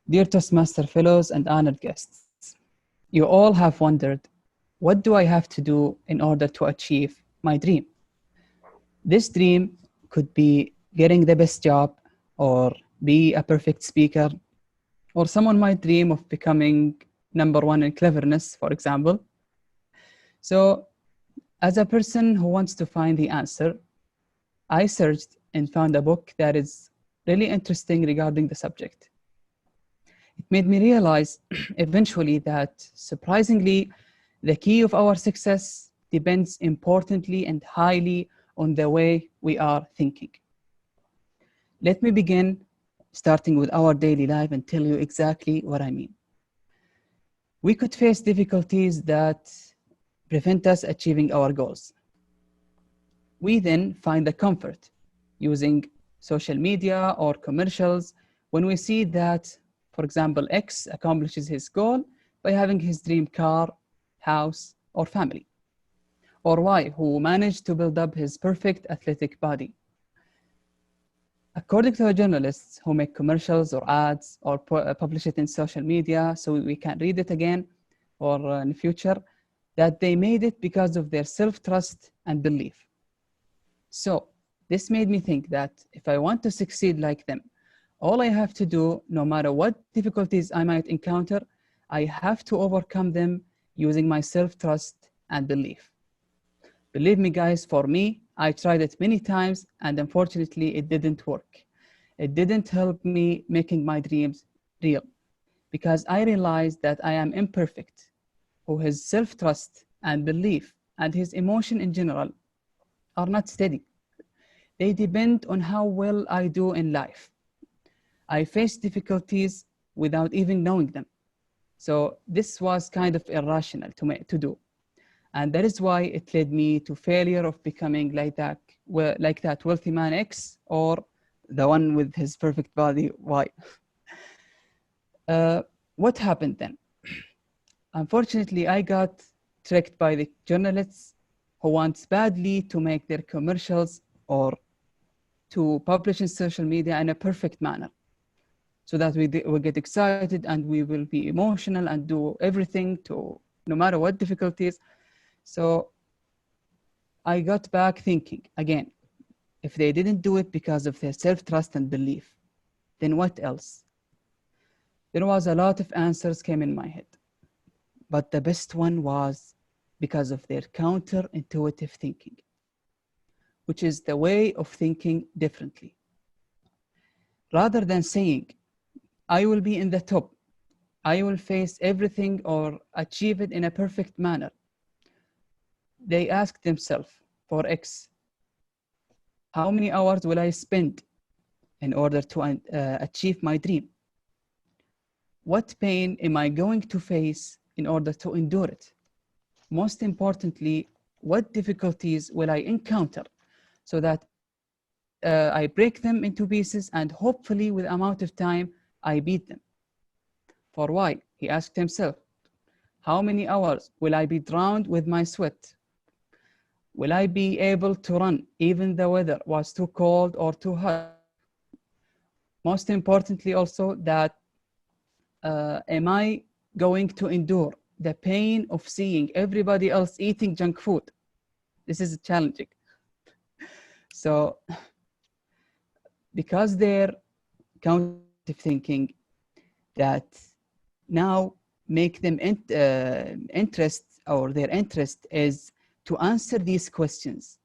Dear Toastmaster Fellows and honored guests, you all have wondered, what do I have to do in order to achieve my dream? This dream could be getting the best job, or be a perfect speaker, or someone might dream of becoming number one in cleverness, for example. So, as a person who wants to find the answer, I searched and found a book that is really interesting regarding the subject. It made me realize eventually that, surprisingly, the key of our success depends importantly and highly on the way we are thinking. Let me begin starting with our daily life and tell you exactly what I mean. We could face difficulties that prevent us achieving our goals. We then find the comfort using social media or commercials when we see that, for example, X accomplishes his goal by having his dream car, house, or family, or Y, who managed to build up his perfect athletic body. According to the journalists who make commercials or ads or publish it in social media so we can read it again or in the future, that they made it because of their self-trust and belief. So this made me think that if I want to succeed like them, all I have to do, no matter what difficulties I might encounter, I have to overcome them using my self-trust and belief. Believe me, guys, for me, I tried it many times, and unfortunately, it didn't work. It didn't help me making my dreams real, because I realized that I am imperfect, who his self-trust and belief and his emotion in general are not steady. They depend on how well I do in life. I face difficulties without even knowing them. So this was kind of irrational to do. And that is why it led me to failure of becoming like that wealthy man X, or the one with his perfect body Y. What happened then? Unfortunately, I got tricked by the journalists who want badly to make their commercials or to publish in social media in a perfect manner, so that we will get excited and we will be emotional and do everything to, no matter what difficulties. So I got back thinking again, if they didn't do it because of their self-trust and belief, then what else? There was a lot of answers came in my head, but the best one was because of their counterintuitive thinking, which is the way of thinking differently. Rather than saying, I will be in the top, I will face everything or achieve it in a perfect manner, they ask themselves, for X, how many hours will I spend in order to achieve my dream? What pain am I going to face in order to endure it? Most importantly, what difficulties will I encounter so that I break them into pieces and hopefully with amount of time, I beat them? For Y, he asked himself, how many hours will I be drowned with my sweat? Will I be able to run even the weather was too cold or too hot? Most importantly also, that am I going to endure the pain of seeing everybody else eating junk food? This is challenging. So because they're counterintuitive thinking, that now make them interest, or their interest is to answer these questions,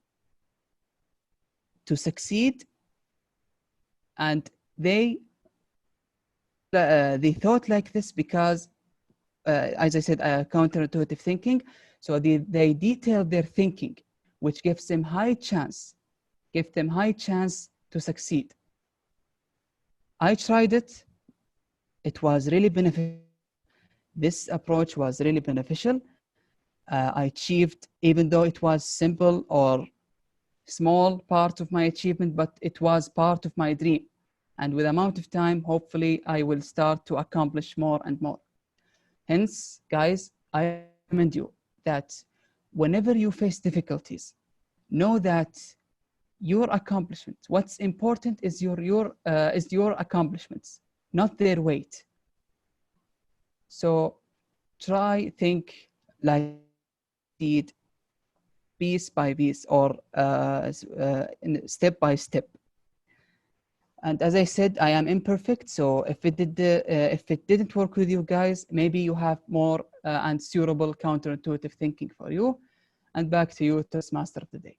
to succeed, and they thought like this because, as I said, counterintuitive thinking. So they detailed their thinking, which gives them high chance to succeed. I tried it. It was really beneficial. This approach was really beneficial. I achieved, even though it was simple or small part of my achievement, but it was part of my dream. And with amount of time, hopefully I will start to accomplish more and more. Hence, guys, I recommend you that whenever you face difficulties, know that your accomplishments, what's important is your accomplishments, not their weight. So try think like proceed piece by piece or step by step. And as I said, I am imperfect. So if it didn't work with you guys, maybe you have more and suitable counterintuitive thinking for you. And back to you, Toastmaster of the day.